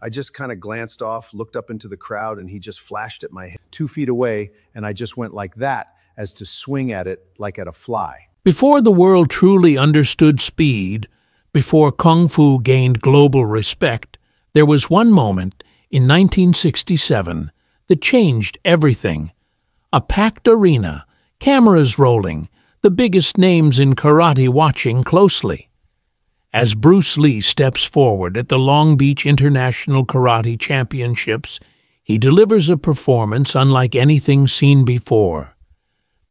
I just kind of glanced off, looked up into the crowd, and he just flashed at my head 2 feet away, and I just went like that, as to swing at it like at a fly. Before the world truly understood speed, before Kung Fu gained global respect, there was one moment in 1967 that changed everything. A packed arena, cameras rolling, the biggest names in karate watching closely. As Bruce Lee steps forward at the Long Beach International Karate Championships, he delivers a performance unlike anything seen before.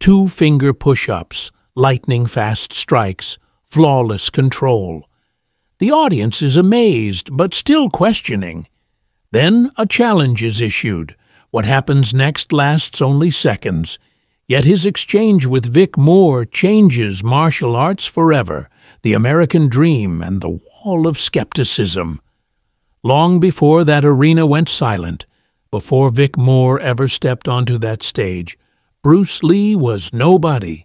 2-finger push-ups, lightning-fast strikes, flawless control. The audience is amazed, but still questioning. Then a challenge is issued. What happens next lasts only seconds. Yet his exchange with Vic Moore changes martial arts forever, the American dream and the wall of skepticism. Long before that arena went silent, before Vic Moore ever stepped onto that stage, Bruce Lee was nobody.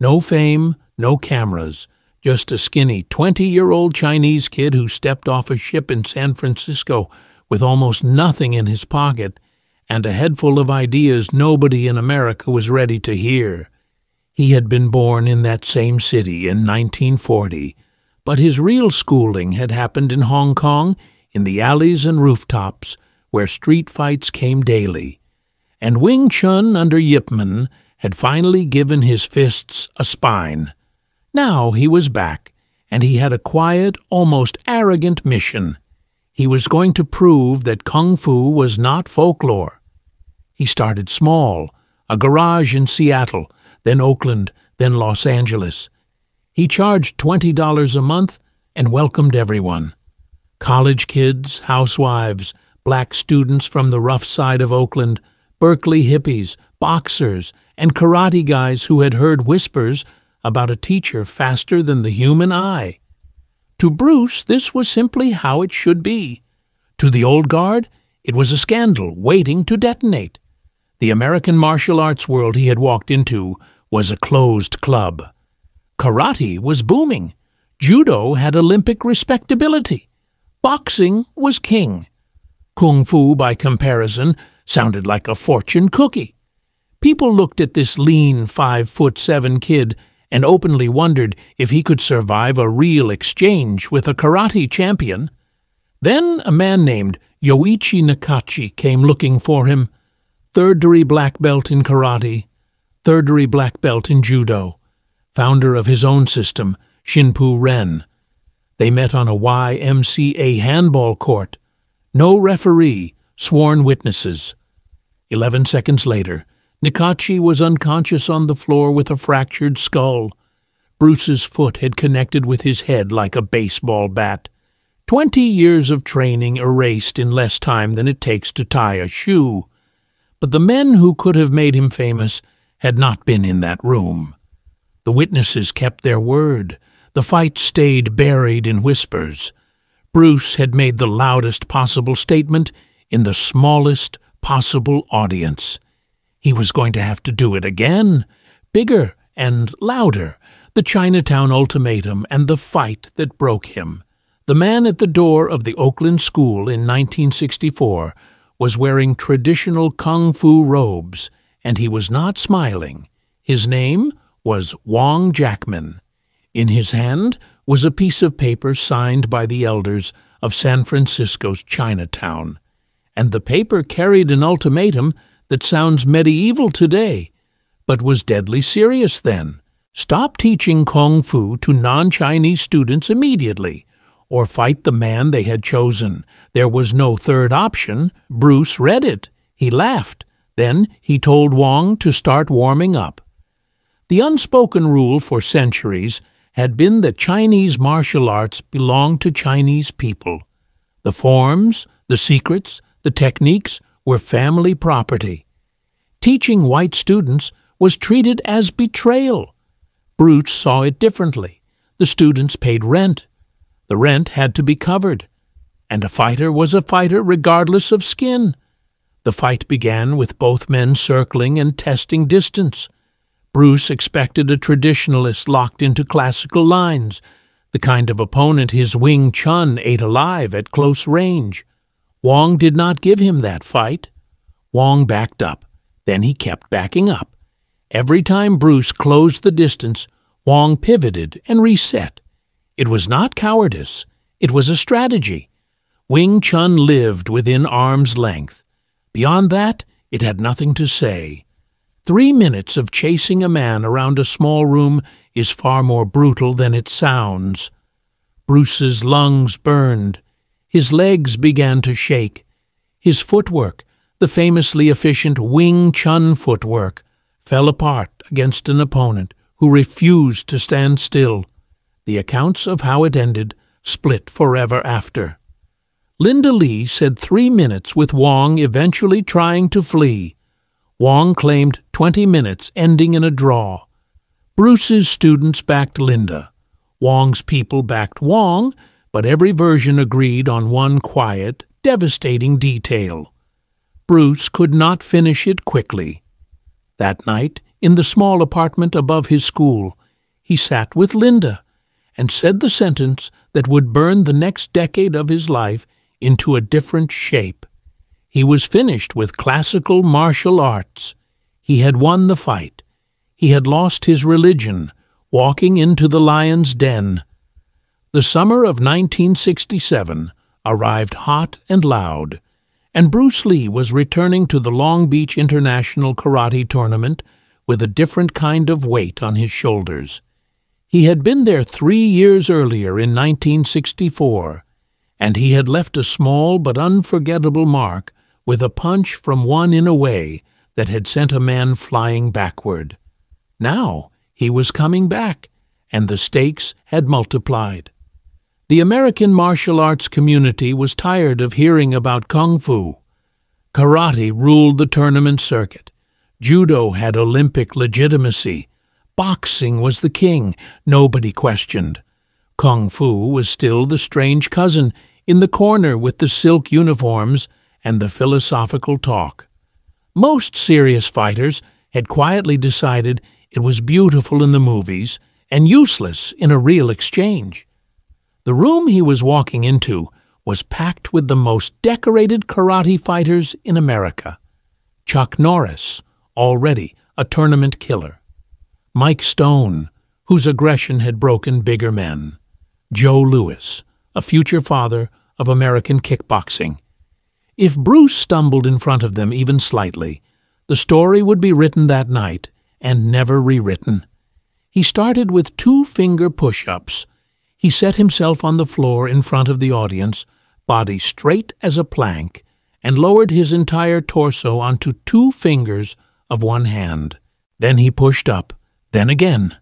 No fame, no cameras, just a skinny 20-year-old Chinese kid who stepped off a ship in San Francisco with almost nothing in his pocket and a head full of ideas nobody in America was ready to hear. He had been born in that same city in 1940, but his real schooling had happened in Hong Kong, in the alleys and rooftops, where street fights came daily. And Wing Chun under Yip Man had finally given his fists a spine. Now he was back, and he had a quiet, almost arrogant mission. He was going to prove that Kung Fu was not folklore. He started small, a garage in Seattle, then Oakland, then Los Angeles. He charged $20 a month and welcomed everyone. College kids, housewives, black students from the rough side of Oakland, Berkeley hippies, boxers, and karate guys who had heard whispers about a teacher faster than the human eye. To Bruce, this was simply how it should be. To the old guard, it was a scandal waiting to detonate. The American martial arts world he had walked into was a closed club. Karate was booming. Judo had Olympic respectability. Boxing was king. Kung Fu, by comparison, sounded like a fortune cookie. People looked at this lean 5'7" kid and openly wondered if he could survive a real exchange with a karate champion. Then a man named Yoichi Nakachi came looking for him. Third-degree black belt in karate, third-degree black belt in judo, founder of his own system, Shinpu Ren. They met on a YMCA handball court. No referee, sworn witnesses. 11 seconds later, Nakachi was unconscious on the floor with a fractured skull. Bruce's foot had connected with his head like a baseball bat. 20 years of training erased in less time than it takes to tie a shoe. But the men who could have made him famous had not been in that room. The witnesses kept their word. The fight stayed buried in whispers. Bruce had made the loudest possible statement in the smallest possible audience. He was going to have to do it again, bigger and louder. The Chinatown ultimatum and the fight that broke him. The man at the door of the Oakland school in 1964 was wearing traditional Kung Fu robes, and he was not smiling. His name was Wong Jackman. In his hand was a piece of paper signed by the elders of San Francisco's Chinatown. And the paper carried an ultimatum that sounds medieval today, but was deadly serious then. Stop teaching Kung Fu to non-Chinese students immediately, or fight the man they had chosen. There was no third option. Bruce read it. He laughed. Then he told Wong to start warming up. The unspoken rule for centuries had been that Chinese martial arts belonged to Chinese people. The forms, the secrets, the techniques were family property. Teaching white students was treated as betrayal. Bruce saw it differently. The students paid rent. The rent had to be covered, and a fighter was a fighter regardless of skin. The fight began with both men circling and testing distance. Bruce expected a traditionalist locked into classical lines, the kind of opponent his Wing Chun ate alive at close range. Wong did not give him that fight. Wong backed up. Then he kept backing up. Every time Bruce closed the distance, Wong pivoted and reset. It was not cowardice. It was a strategy. Wing Chun lived within arm's length. Beyond that, it had nothing to say. 3 minutes of chasing a man around a small room is far more brutal than it sounds. Bruce's lungs burned. His legs began to shake. His footwork, the famously efficient Wing Chun footwork, fell apart against an opponent who refused to stand still. The accounts of how it ended split forever after. Linda Lee said 3 minutes with Wong eventually trying to flee. Wong claimed 20 minutes, ending in a draw. Bruce's students backed Linda. Wong's people backed Wong, but every version agreed on one quiet, devastating detail. Bruce could not finish it quickly. That night, in the small apartment above his school, he sat with Linda and said the sentence that would burn the next decade of his life into a different shape. He was finished with classical martial arts. He had won the fight. He had lost his religion, walking into the lion's den. The summer of 1967 arrived hot and loud, and Bruce Lee was returning to the Long Beach International Karate Tournament with a different kind of weight on his shoulders. He had been there 3 years earlier in 1964, and he had left a small but unforgettable mark with a punch from one in a way that had sent a man flying backward. Now he was coming back, and the stakes had multiplied. The American martial arts community was tired of hearing about kung fu. Karate ruled the tournament circuit. Judo had Olympic legitimacy. Boxing was the king, nobody questioned. Kung fu was still the strange cousin in the corner with the silk uniforms and the philosophical talk. Most serious fighters had quietly decided it was beautiful in the movies and useless in a real exchange. The room he was walking into was packed with the most decorated karate fighters in America. Chuck Norris, already a tournament killer. Mike Stone, whose aggression had broken bigger men. Joe Louis, a future father of American kickboxing. If Bruce stumbled in front of them even slightly, the story would be written that night and never rewritten. He started with 2-finger push-ups. He set himself on the floor in front of the audience, body straight as a plank, and lowered his entire torso onto 2 fingers of one hand. Then he pushed up, then again.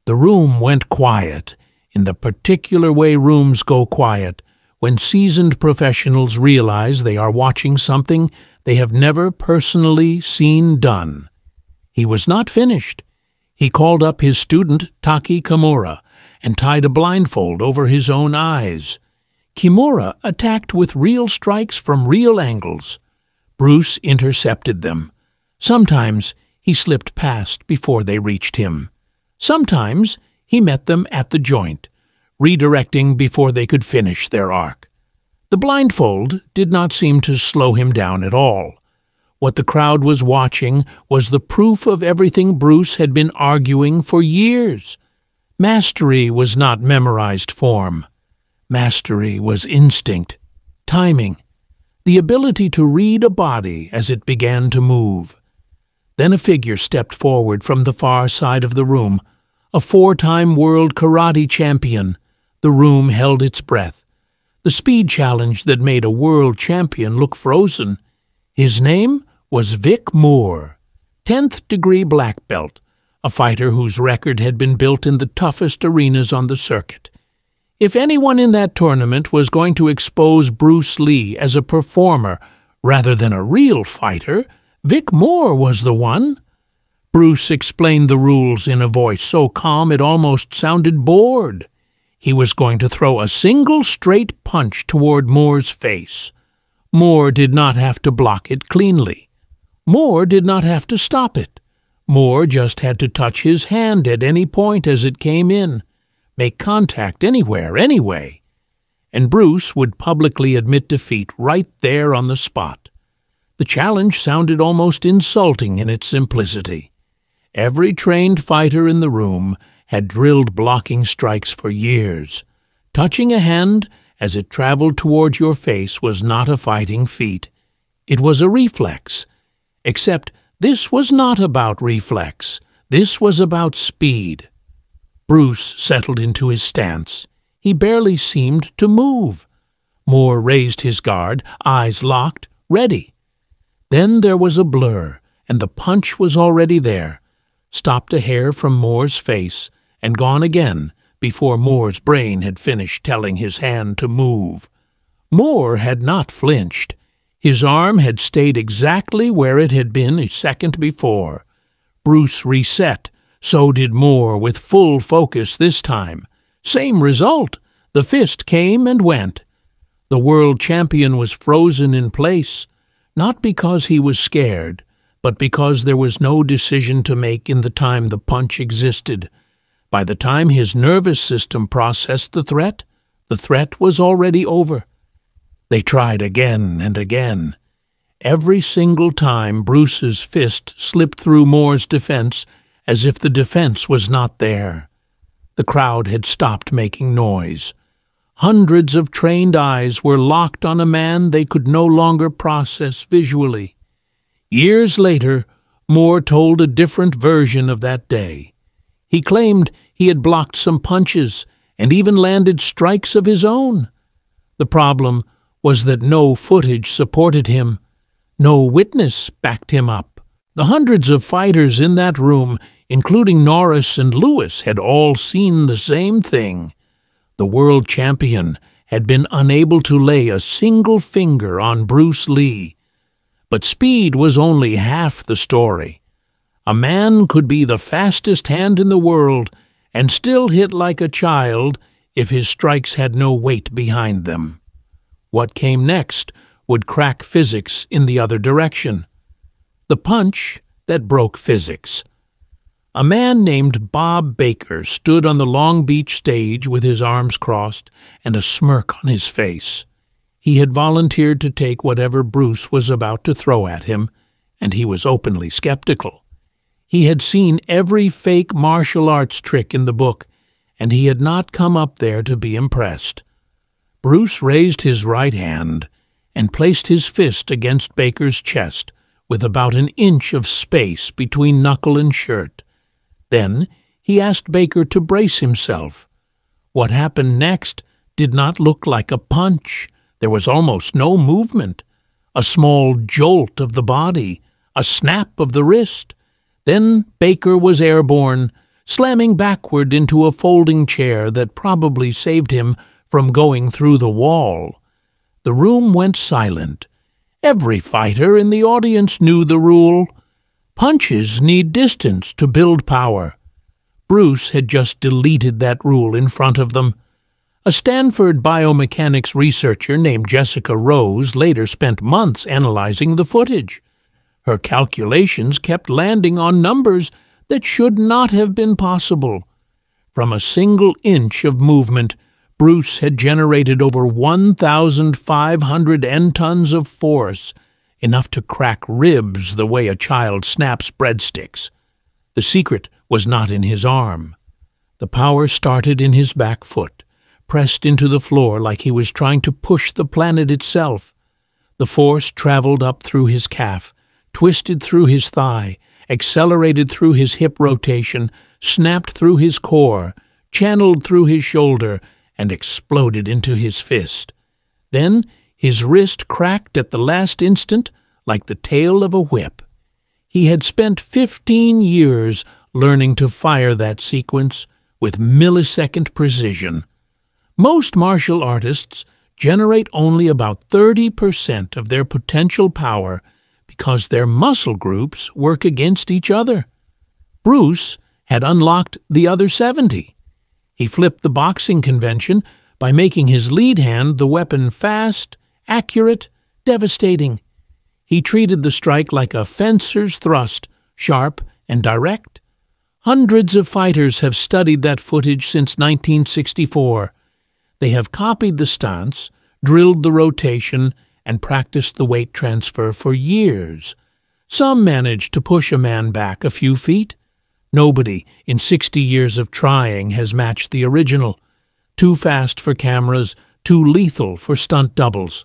The room went quiet, in the particular way rooms go quiet, when seasoned professionals realize they are watching something they have never personally seen done. He was not finished. He called up his student, Taki Kimura, and tied a blindfold over his own eyes. Kimura attacked with real strikes from real angles. Bruce intercepted them. Sometimes he slipped past before they reached him. Sometimes he met them at the joint, redirecting before they could finish their arc. The blindfold did not seem to slow him down at all. What the crowd was watching was the proof of everything Bruce had been arguing for years. Mastery was not memorized form. Mastery was instinct, timing, the ability to read a body as it began to move. Then a figure stepped forward from the far side of the room, a 4-time world karate champion. The room held its breath. The speed challenge that made a world champion look frozen. His name was Vic Moore, 10th degree black belt, a fighter whose record had been built in the toughest arenas on the circuit. If anyone in that tournament was going to expose Bruce Lee as a performer rather than a real fighter, Vic Moore was the one. Bruce explained the rules in a voice so calm it almost sounded bored. He was going to throw a single straight punch toward Moore's face. Moore did not have to block it cleanly. Moore did not have to stop it. Moore just had to touch his hand at any point as it came in, make contact anywhere, anyway. and Bruce would publicly admit defeat right there on the spot. The challenge sounded almost insulting in its simplicity. Every trained fighter in the room had drilled blocking strikes for years. Touching a hand as it traveled toward your face was not a fighting feat. It was a reflex. Except this was not about reflex. This was about speed. Bruce settled into his stance. He barely seemed to move. Moore raised his guard, eyes locked, ready. Then there was a blur, and the punch was already there, stopped a hair from Moore's face, and gone again before Moore's brain had finished telling his hand to move. Moore had not flinched. His arm had stayed exactly where it had been a second before. Bruce reset. So did Moore, with full focus this time. Same result. The fist came and went. The world champion was frozen in place, not because he was scared, but because there was no decision to make in the time the punch existed. By the time his nervous system processed the threat was already over. They tried again and again. Every single time Bruce's fist slipped through Moore's defense, as if the defense was not there. The crowd had stopped making noise. Hundreds of trained eyes were locked on a man they could no longer process visually. Years later, Moore told a different version of that day. He claimed he had blocked some punches and even landed strikes of his own. The problem was that no footage supported him. No witness backed him up. The hundreds of fighters in that room, including Norris and Lewis, had all seen the same thing. The world champion had been unable to lay a single finger on Bruce Lee. But speed was only half the story. A man could be the fastest hand in the world and still hit like a child if his strikes had no weight behind them. What came next would crack physics in the other direction. The punch that broke physics. A man named Bob Baker stood on the Long Beach stage with his arms crossed and a smirk on his face. He had volunteered to take whatever Bruce was about to throw at him, and he was openly skeptical. He had seen every fake martial arts trick in the book, and he had not come up there to be impressed. Bruce raised his right hand and placed his fist against Baker's chest with about an inch of space between knuckle and shirt. Then he asked Baker to brace himself. What happened next did not look like a punch. There was almost no movement. A small jolt of the body, a snap of the wrist. Then Baker was airborne, slamming backward into a folding chair that probably saved him from going through the wall. The room went silent. Every fighter in the audience knew the rule. Punches need distance to build power. Bruce had just deleted that rule in front of them. A Stanford biomechanics researcher named Jessica Rose later spent months analyzing the footage. Her calculations kept landing on numbers that should not have been possible. From a single inch of movement, Bruce had generated over 1,500 n-tons of force, enough to crack ribs the way a child snaps breadsticks. The secret was not in his arm. The power started in his back foot, pressed into the floor like he was trying to push the planet itself. The force traveled up through his calf, twisted through his thigh, accelerated through his hip rotation, snapped through his core, channeled through his shoulder, and exploded into his fist. Then his wrist cracked at the last instant like the tail of a whip. He had spent 15 years learning to fire that sequence with millisecond precision. Most martial artists generate only about 30% of their potential power because their muscle groups work against each other. Bruce had unlocked the other 70. He flipped the boxing convention by making his lead hand the weapon fast, accurate, devastating. He treated the strike like a fencer's thrust, sharp and direct. Hundreds of fighters have studied that footage since 1964. They have copied the stance, drilled the rotation, and practiced the weight transfer for years. Some manage to push a man back a few feet. Nobody in 60 years of trying has matched the original. Too fast for cameras, too lethal for stunt doubles.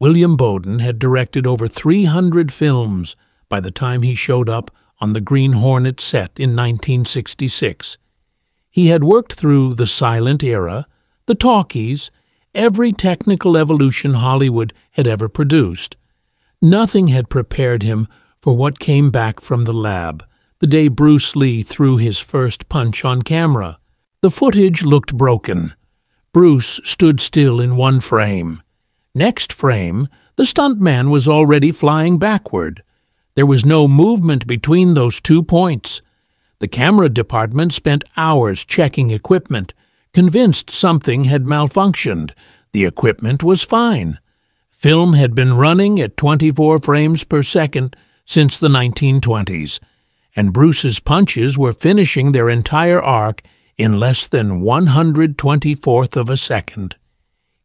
William Bowden had directed over 300 films by the time he showed up on the Green Hornet set in 1966. He had worked through the silent era, the talkies, every technical evolution Hollywood had ever produced. Nothing had prepared him for what came back from the lab the day Bruce Lee threw his first punch on camera. The footage looked broken. Bruce stood still in one frame. Next frame, the stuntman was already flying backward. There was no movement between those 2 points. The camera department spent hours checking equipment, convinced something had malfunctioned. The equipment was fine. Film had been running at 24 frames per second since the 1920s, and Bruce's punches were finishing their entire arc in less than 1/124th of a second.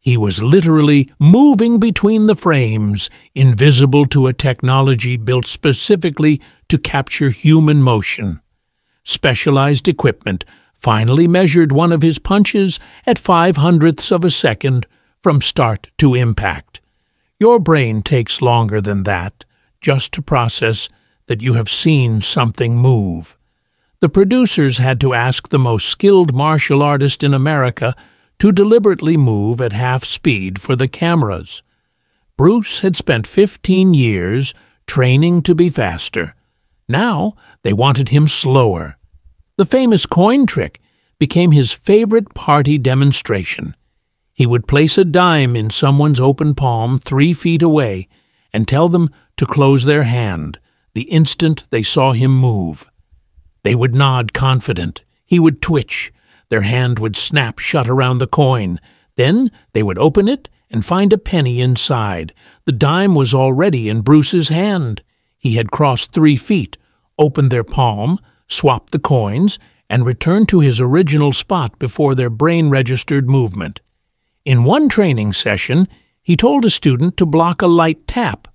He was literally moving between the frames, invisible to a technology built specifically to capture human motion. Specialized equipment finally measured one of his punches at 5/100ths of a second from start to impact. Your brain takes longer than that just to process that you have seen something move. The producers had to ask the most skilled martial artist in America to deliberately move at half speed for the cameras. Bruce had spent 15 years training to be faster. Now they wanted him slower. The famous coin trick became his favorite party demonstration. He would place a dime in someone's open palm 3 feet away and tell them to close their hand the instant they saw him move. They would nod confident. He would twitch. Their hand would snap shut around the coin. Then they would open it and find a penny inside. The dime was already in Bruce's hand. He had crossed 3 feet, opened their palm, swapped the coins, and returned to his original spot before their brain registered movement. In one training session, he told a student to block a light tap.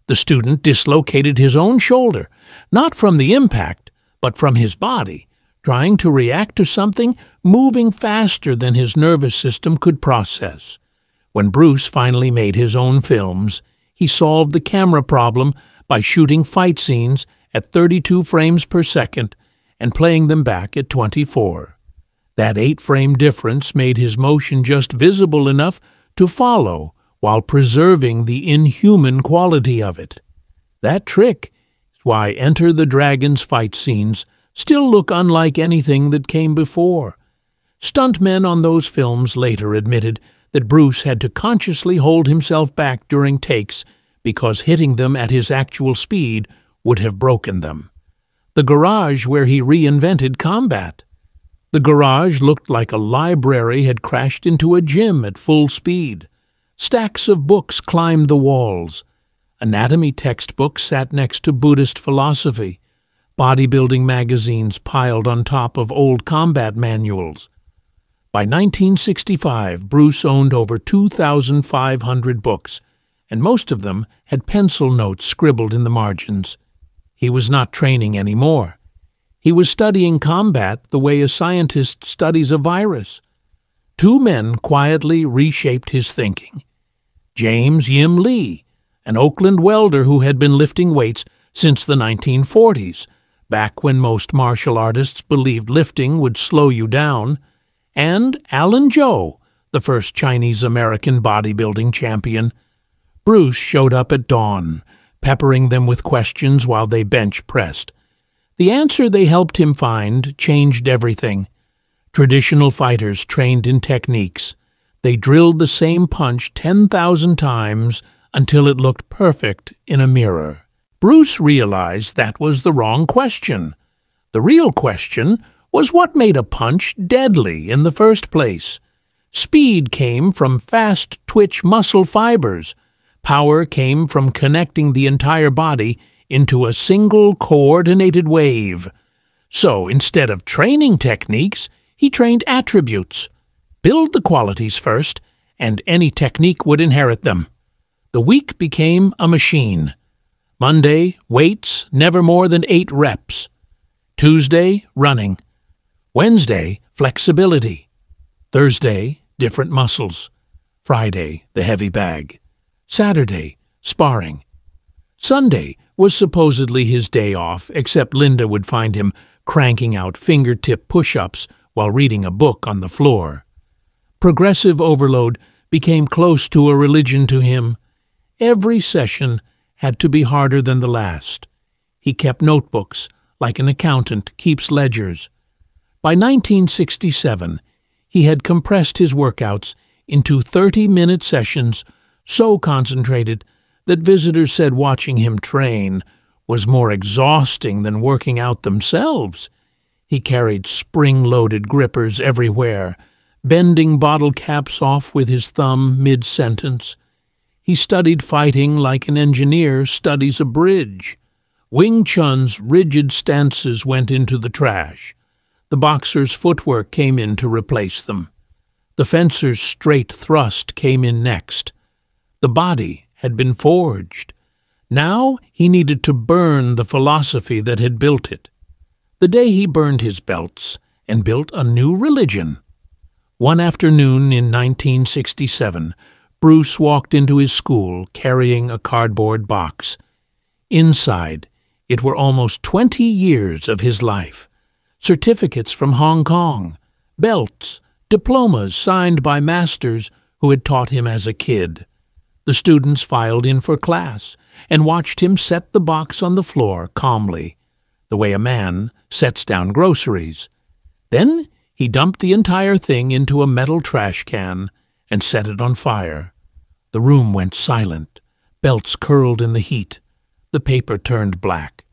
The student dislocated his own shoulder, not from the impact, but from his body, trying to react to something moving faster than his nervous system could process. When Bruce finally made his own films, he solved the camera problem by shooting fight scenes at 32 frames per second and playing them back at 24. That 8-frame difference made his motion just visible enough to follow while preserving the inhuman quality of it. That trick is why Enter the Dragon's fight scenes still look unlike anything that came before. Stuntmen on those films later admitted that Bruce had to consciously hold himself back during takes because hitting them at his actual speed would have broken them. The garage where he reinvented combat. The garage looked like a library had crashed into a gym at full speed. Stacks of books climbed the walls. Anatomy textbooks sat next to Buddhist philosophy. Bodybuilding magazines piled on top of old combat manuals. By 1965, Bruce owned over 2,500 books, and most of them had pencil notes scribbled in the margins. He was not training anymore. He was studying combat the way a scientist studies a virus. 2 men quietly reshaped his thinking. James Yim Lee, an Oakland welder who had been lifting weights since the 1940s, back when most martial artists believed lifting would slow you down, and Alan Joe, the first Chinese-American bodybuilding champion. Bruce showed up at dawn, peppering them with questions while they bench-pressed. The answer they helped him find changed everything. Traditional fighters trained in techniques. They drilled the same punch 10,000 times until it looked perfect in a mirror. Bruce realized that was the wrong question. The real question was what made a punch deadly in the first place. Speed came from fast twitch muscle fibers. Power came from connecting the entire body into a single coordinated wave. So instead of training techniques, he trained attributes. Build the qualities first, and any technique would inherit them. The week became a machine. Monday, weights, never more than 8 reps. Tuesday, running. Wednesday, flexibility. Thursday, different muscles. Friday, the heavy bag. Saturday, sparring. Sunday was supposedly his day off, except Linda would find him cranking out fingertip push-ups while reading a book on the floor. Progressive overload became close to a religion to him. Every session had to be harder than the last. He kept notebooks, like an accountant keeps ledgers. By 1967, he had compressed his workouts into 30-minute sessions, so concentrated that visitors said watching him train was more exhausting than working out themselves. He carried spring-loaded grippers everywhere, bending bottle caps off with his thumb mid-sentence. He studied fighting like an engineer studies a bridge. Wing Chun's rigid stances went into the trash. The boxer's footwork came in to replace them. The fencer's straight thrust came in next. The body had been forged. Now he needed to burn the philosophy that had built it. The day he burned his belts and built a new religion. One afternoon in 1967, Bruce walked into his school carrying a cardboard box. Inside, it were almost 20 years of his life. Certificates from Hong Kong, belts, diplomas signed by masters who had taught him as a kid. The students filed in for class and watched him set the box on the floor calmly, the way a man sets down groceries. Then he dumped the entire thing into a metal trash can and set it on fire. The room went silent. Belts curled in the heat. The paper turned black.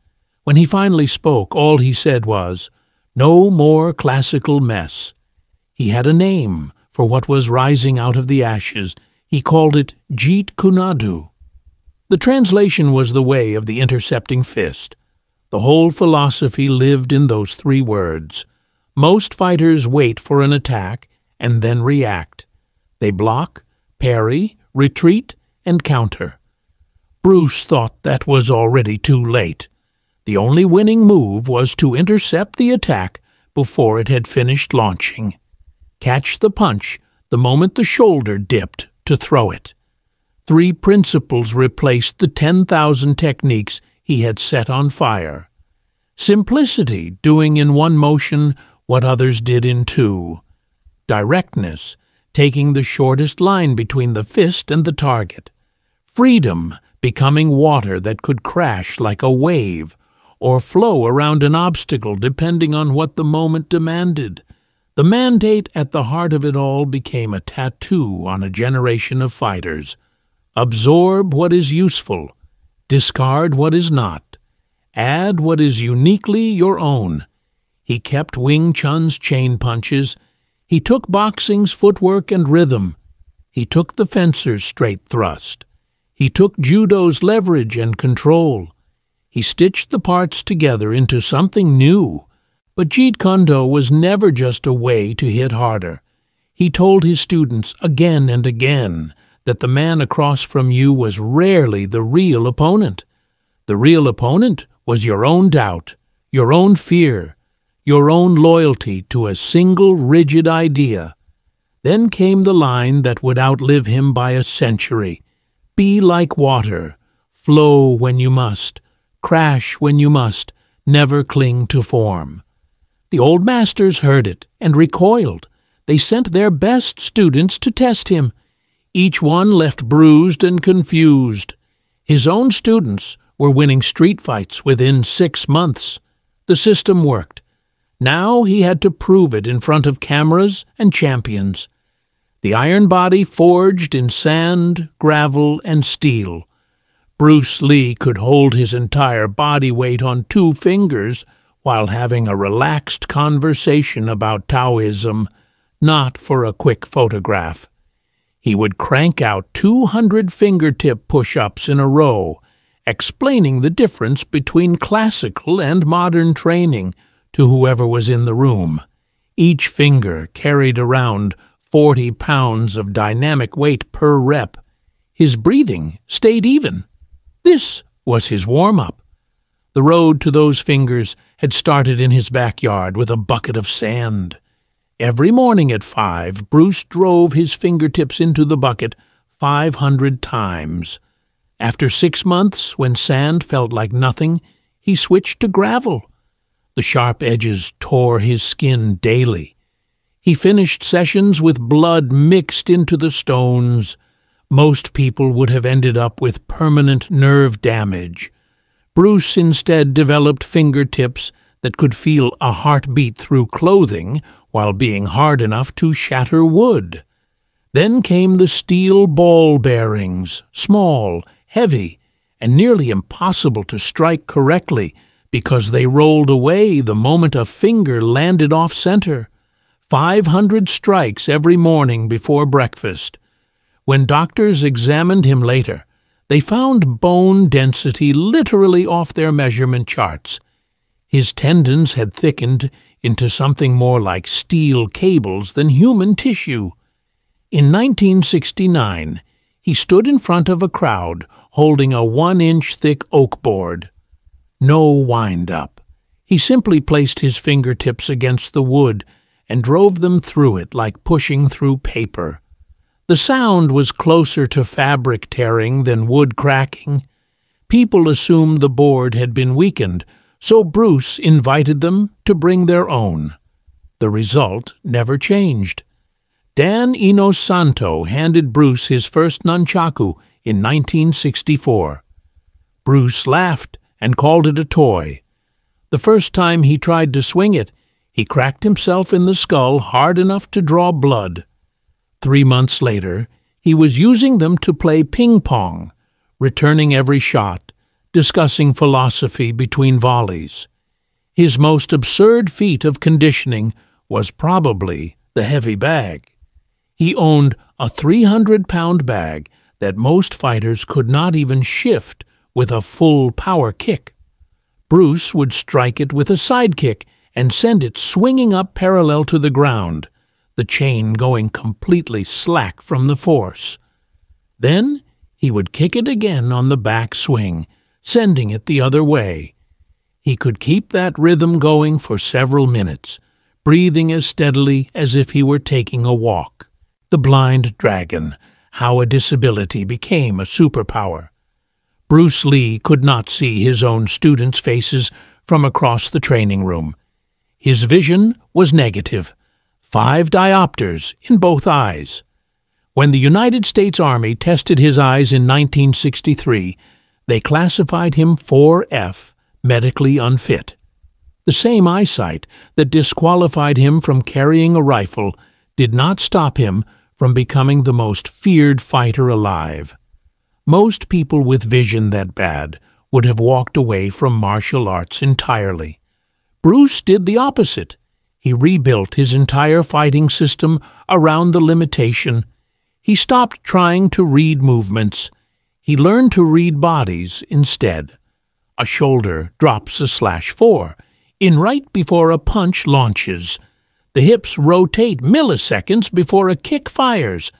When he finally spoke, all he said was, "No more classical mess." He had a name for what was rising out of the ashes. He called it Jeet Kunadu. The translation was the way of the intercepting fist. The whole philosophy lived in those 3 words. Most fighters wait for an attack and then react. They block, parry, retreat, and counter. Bruce thought that was already too late. The only winning move was to intercept the attack before it had finished launching. Catch the punch the moment the shoulder dipped to throw it. 3 principles replaced the 10,000 techniques he had set on fire. Simplicity, doing in one motion what others did in 2. Directness, taking the shortest line between the fist and the target. Freedom, becoming water that could crash like a wave or flow around an obstacle depending on what the moment demanded. The mandate at the heart of it all became a tattoo on a generation of fighters. Absorb what is useful, discard what is not, add what is uniquely your own. He kept Wing Chun's chain punches. He took boxing's footwork and rhythm. He took the fencer's straight thrust. He took judo's leverage and control. He stitched the parts together into something new. But Jeet Kune Do was never just a way to hit harder. He told his students again and again that the man across from you was rarely the real opponent. The real opponent was your own doubt, your own fear, your own loyalty to a single rigid idea. Then came the line that would outlive him by a century. Be like water, flow when you must, crash when you must, never cling to form. The old masters heard it and recoiled. They sent their best students to test him. Each one left bruised and confused. His own students were winning street fights within 6 months. The system worked. Now he had to prove it in front of cameras and champions. The iron body forged in sand, gravel, and steel. Bruce Lee could hold his entire body weight on 2 fingers while having a relaxed conversation about Taoism, not for a quick photograph. He would crank out 200 fingertip push-ups in a row, explaining the difference between classical and modern training to whoever was in the room. Each finger carried around 40 pounds of dynamic weight per rep. His breathing stayed even. This was his warm-up. The road to those fingers had started in his backyard with a bucket of sand. Every morning at 5, Bruce drove his fingertips into the bucket 500 times. After 6 months, when sand felt like nothing, he switched to gravel. The sharp edges tore his skin daily. He finished sessions with blood mixed into the stones. Most people would have ended up with permanent nerve damage. Bruce instead developed fingertips that could feel a heartbeat through clothing while being hard enough to shatter wood. Then came the steel ball bearings, small, heavy, and nearly impossible to strike correctly because they rolled away the moment a finger landed off-center. 500 strikes every morning before breakfast. When doctors examined him later, they found bone density literally off their measurement charts. His tendons had thickened into something more like steel cables than human tissue. In 1969, he stood in front of a crowd holding a 1-inch thick oak board. No wind-up. He simply placed his fingertips against the wood and drove them through it like pushing through paper. The sound was closer to fabric tearing than wood cracking. People assumed the board had been weakened, so Bruce invited them to bring their own. The result never changed. Dan Inosanto handed Bruce his first nunchaku in 1964. Bruce laughed and called it a toy. The first time he tried to swing it, he cracked himself in the skull hard enough to draw blood. 3 months later, he was using them to play ping-pong, returning every shot, discussing philosophy between volleys. His most absurd feat of conditioning was probably the heavy bag. He owned a 300-pound bag that most fighters could not even shift with a full power kick. Bruce would strike it with a side kick and send it swinging up parallel to the ground, the chain going completely slack from the force. Then he would kick it again on the back swing, sending it the other way. He could keep that rhythm going for several minutes, breathing as steadily as if he were taking a walk. The blind dragon, how a disability became a superpower. Bruce Lee could not see his own students' faces from across the training room. His vision was negative, 5 diopters in both eyes. When the United States Army tested his eyes in 1963, they classified him 4F, medically unfit. The same eyesight that disqualified him from carrying a rifle did not stop him from becoming the most feared fighter alive. Most people with vision that bad would have walked away from martial arts entirely. Bruce did the opposite. He rebuilt his entire fighting system around the limitation. He stopped trying to read movements. He learned to read bodies instead. A shoulder drops a /4, in right before a punch launches. The hips rotate milliseconds before a kick fires.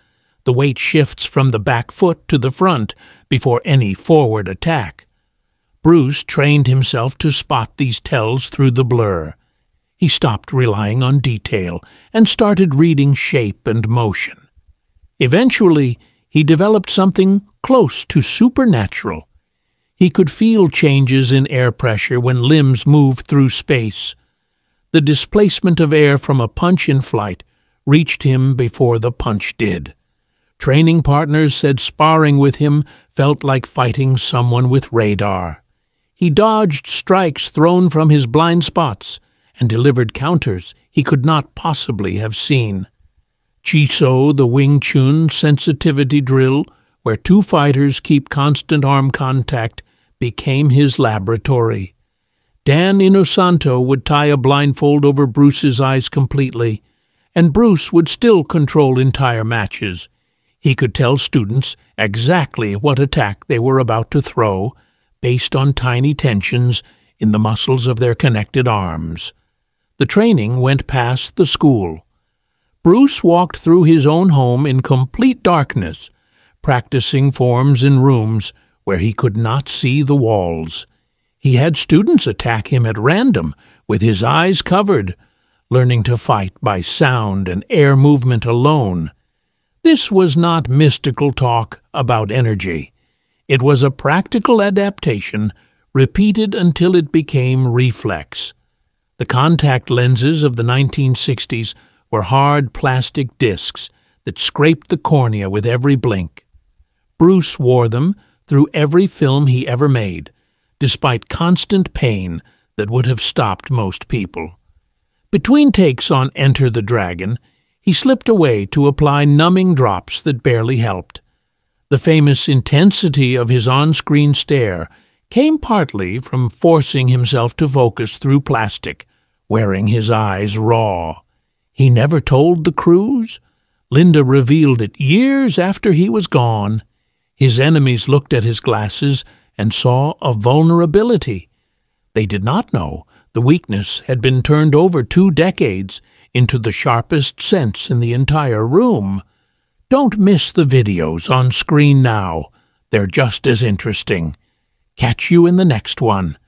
The weight shifts from the back foot to the front before any forward attack. Bruce trained himself to spot these tells through the blur. He stopped relying on detail and started reading shape and motion. Eventually, he developed something close to supernatural. He could feel changes in air pressure when limbs moved through space. The displacement of air from a punch in flight reached him before the punch did. Training partners said sparring with him felt like fighting someone with radar. He dodged strikes thrown from his blind spots and delivered counters he could not possibly have seen. Chiso, the Wing Chun sensitivity drill, where 2 fighters keep constant arm contact, became his laboratory. Dan Inosanto would tie a blindfold over Bruce's eyes completely, and Bruce would still control entire matches. He could tell students exactly what attack they were about to throw, based on tiny tensions in the muscles of their connected arms. The training went past the school. Bruce walked through his own home in complete darkness, practicing forms in rooms where he could not see the walls. He had students attack him at random, with his eyes covered, learning to fight by sound and air movement alone. This was not mystical talk about energy. It was a practical adaptation, repeated until it became reflex. The contact lenses of the 1960s were hard plastic discs that scraped the cornea with every blink. Bruce wore them through every film he ever made, despite constant pain that would have stopped most people. Between takes on Enter the Dragon, he slipped away to apply numbing drops that barely helped. The famous intensity of his on-screen stare came partly from forcing himself to focus through plastic, wearing his eyes raw. He never told the crews. Linda revealed it years after he was gone. His enemies looked at his glasses and saw a vulnerability. They did not know the weakness had been turned over 2 decades into the sharpest sense in the entire room. Don't miss the videos on screen now. They're just as interesting. Catch you in the next one.